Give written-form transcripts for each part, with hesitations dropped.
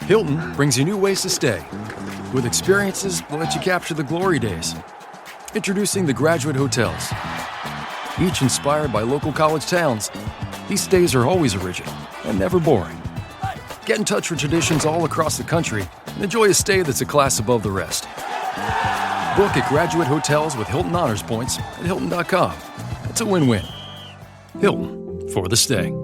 Hilton brings you new ways to stay. With experiences that let you capture the glory days. Introducing the Graduate Hotels. Each inspired by local college towns, these stays are always original and never boring. Get in touch with traditions all across the country and enjoy a stay that's a class above the rest. Book at Graduate Hotels with Hilton Honors Points at Hilton.com. It's a win-win. Hilton, for the stay.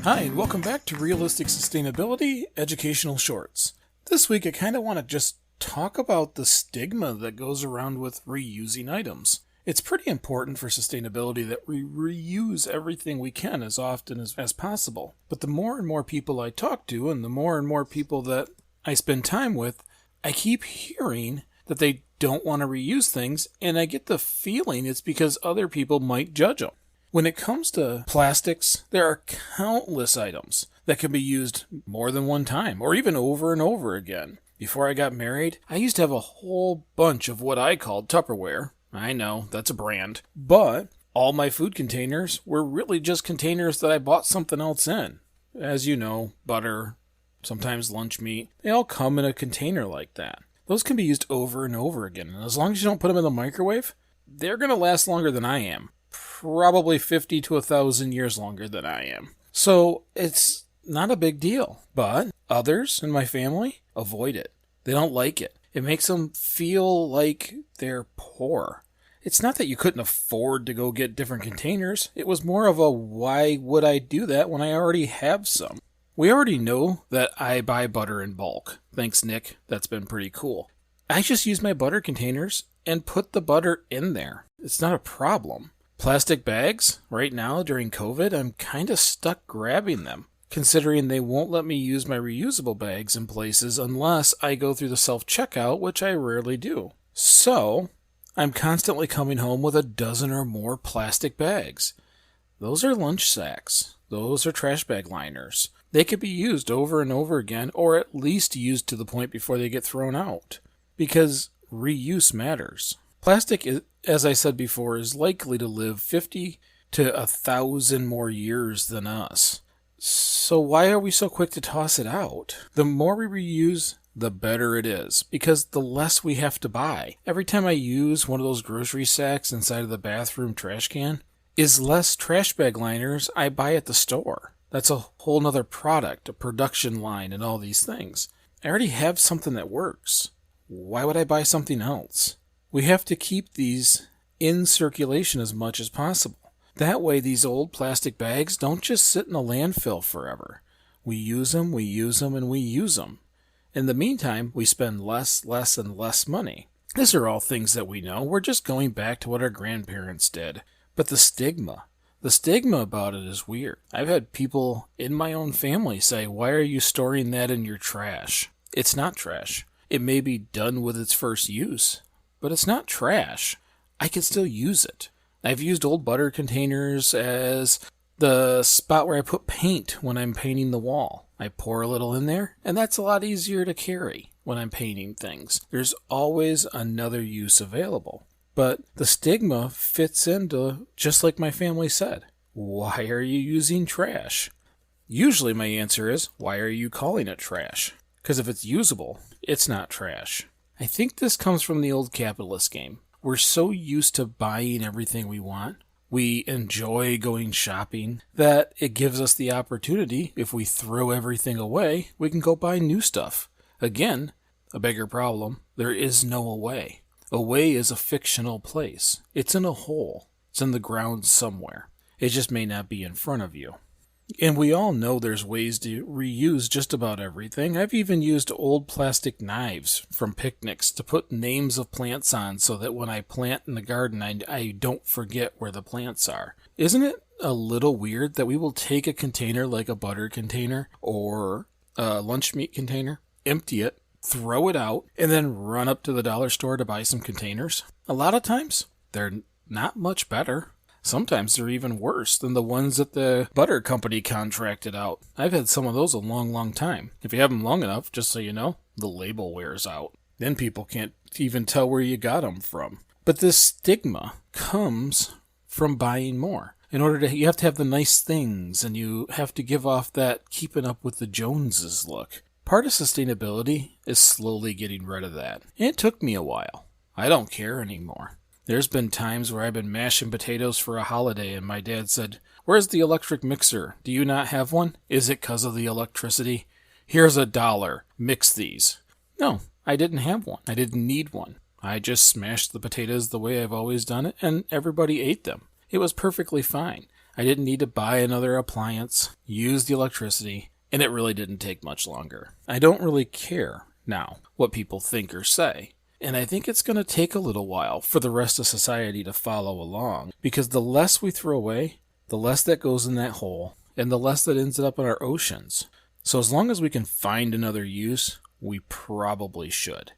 Hi, and welcome back to Realistic Sustainability Educational Shorts. This week I kind of want to just talk about the stigma that goes around with reusing items. It's pretty important for sustainability that we reuse everything we can as often as possible. But the more and more people I talk to and the more and more people that I spend time with, I keep hearing that they don't want to reuse things, and I get the feeling it's because other people might judge them. When it comes to plastics, there are countless items that can be used more than one time, or even over and over again. Before I got married, I used to have a whole bunch of what I called Tupperware. I know, that's a brand. But all my food containers were really just containers that I bought something else in. As you know, butter, sometimes lunch meat, they all come in a container like that. Those can be used over and over again, and as long as you don't put them in the microwave, they're going to last longer than I am. Probably 50 to 1,000 years longer than I am. So it's not a big deal. But others in my family avoid it. They don't like it. It makes them feel like they're poor. It's not that you couldn't afford to go get different containers. It was more of a why would I do that when I already have some? We already know that I buy butter in bulk. Thanks, Nick. That's been pretty cool. I just use my butter containers and put the butter in there. It's not a problem. Plastic bags, right now during COVID, I'm kind of stuck grabbing them, considering they won't let me use my reusable bags in places unless I go through the self-checkout, which I rarely do. So, I'm constantly coming home with a dozen or more plastic bags. Those are lunch sacks. Those are trash bag liners. They could be used over and over again, or at least used to the point before they get thrown out, because reuse matters. Plastic, as I said before, is likely to live 50 to 1,000 more years than us. So why are we so quick to toss it out? The more we reuse, the better it is, because the less we have to buy. Every time I use one of those grocery sacks inside of the bathroom trash can, is less trash bag liners I buy at the store. That's a whole nother product, a production line, and all these things. I already have something that works. Why would I buy something else? We have to keep these in circulation as much as possible. That way these old plastic bags don't just sit in a landfill forever. We use them, and we use them. In the meantime, we spend less, and less money. These are all things that we know. We're just going back to what our grandparents did. But the stigma about it is weird. I've had people in my own family say, "Why are you storing that in your trash?" It's not trash. It may be done with its first use, but it's not trash. I can still use it. I've used old butter containers as the spot where I put paint when I'm painting the wall. I pour a little in there, and that's a lot easier to carry when I'm painting things. There's always another use available. But the stigma fits into, just like my family said, why are you using trash? Usually my answer is, why are you calling it trash? Because if it's usable, it's not trash. I think this comes from the old capitalist game. We're so used to buying everything we want, we enjoy going shopping, that it gives us the opportunity, if we throw everything away, we can go buy new stuff. Again, a bigger problem, there is no away. Away is a fictional place. It's in a hole. It's in the ground somewhere. It just may not be in front of you. And we all know there's ways to reuse just about everything. I've even used old plastic knives from picnics to put names of plants on so that when I plant in the garden, I don't forget where the plants are. Isn't it a little weird that we will take a container like a butter container or a lunch meat container, empty it, throw it out, and then run up to the dollar store to buy some containers? A lot of times, they're not much better. Sometimes they're even worse than the ones that the butter company contracted out. I've had some of those a long, long time. If you have them long enough, just so you know, the label wears out. Then people can't even tell where you got them from. But this stigma comes from buying more. You have to have the nice things, and you have to give off that keeping up with the Joneses look. Part of sustainability is slowly getting rid of that. And it took me a while. I don't care anymore. There's been times where I've been mashing potatoes for a holiday and my dad said, "Where's the electric mixer? Do you not have one? Is it 'cause of the electricity? Here's $1. Mix these." No, I didn't have one. I didn't need one. I just smashed the potatoes the way I've always done it, and everybody ate them. It was perfectly fine. I didn't need to buy another appliance, use the electricity, and it really didn't take much longer. I don't really care now what people think or say. And I think it's going to take a little while for the rest of society to follow along, because the less we throw away, the less that goes in that hole, and the less that ends up in our oceans. So as long as we can find another use, we probably should.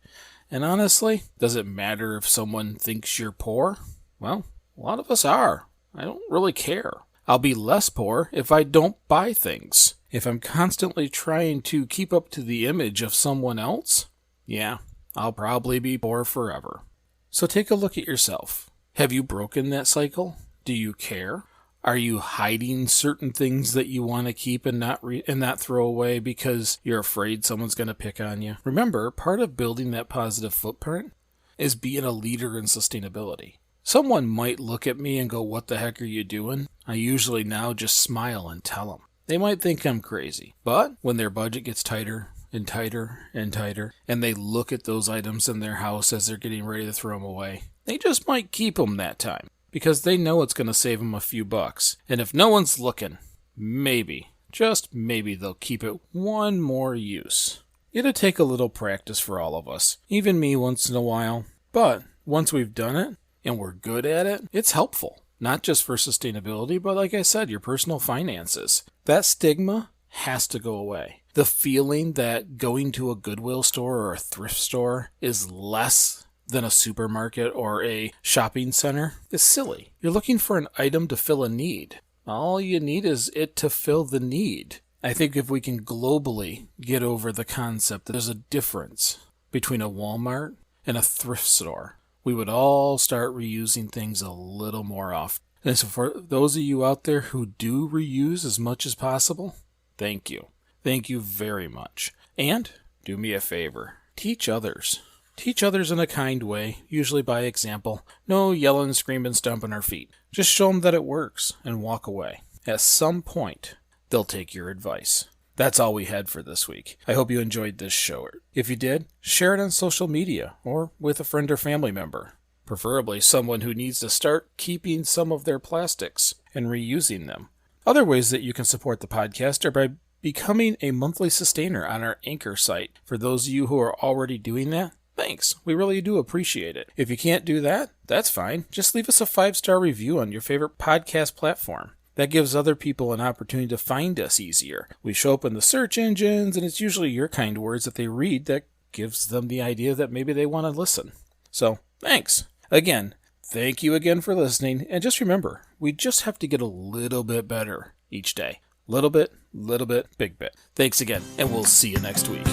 And honestly, does it matter if someone thinks you're poor? Well, a lot of us are. I don't really care. I'll be less poor if I don't buy things. If I'm constantly trying to keep up to the image of someone else, yeah, I'll probably be poor forever. So take a look at yourself. Have you broken that cycle? Do you care? Are you hiding certain things that you want to keep and not throw away because you're afraid someone's going to pick on you? Remember, part of building that positive footprint is being a leader in sustainability. Someone might look at me and go, "What the heck are you doing?" I usually now just smile and tell them. They might think I'm crazy, but when their budget gets tighter and tighter and tighter, and they look at those items in their house as they're getting ready to throw them away, they just might keep them that time, because they know it's going to save them a few bucks. And if no one's looking, maybe, just maybe, they'll keep it one more use. It'll take a little practice for all of us, even me once in a while, but once we've done it, and we're good at it, it's helpful. Not just for sustainability, but like I said, your personal finances. That stigma has to go away. The feeling that going to a Goodwill store or a thrift store is less than a supermarket or a shopping center is silly. You're looking for an item to fill a need. All you need is it to fill the need. I think if we can globally get over the concept that there's a difference between a Walmart and a thrift store, we would all start reusing things a little more often. And so for those of you out there who do reuse as much as possible, thank you. Thank you very much. And do me a favor. Teach others. Teach others in a kind way, usually by example. No yelling, screaming, stomping our feet. Just show them that it works and walk away. At some point, they'll take your advice. That's all we had for this week. I hope you enjoyed this show. If you did, share it on social media or with a friend or family member. Preferably someone who needs to start keeping some of their plastics and reusing them. Other ways that you can support the podcast are by becoming a monthly sustainer on our Anchor site. For those of you who are already doing that, thanks. We really do appreciate it. If you can't do that, that's fine. Just leave us a 5-star review on your favorite podcast platform. That gives other people an opportunity to find us easier. We show up in the search engines, and it's usually your kind words that they read that gives them the idea that maybe they want to listen. So, thanks. Again, thank you again for listening, and just remember, we just have to get a little bit better each day. Little bit, big bit. Thanks again, and we'll see you next week.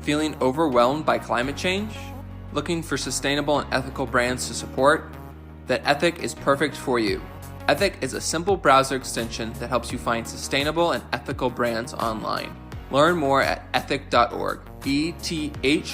Feeling overwhelmed by climate change? Looking for sustainable and ethical brands to support? Then Ethic is perfect for you. Ethic is a simple browser extension that helps you find sustainable and ethical brands online. Learn more at ethyk.org, ethyk.org.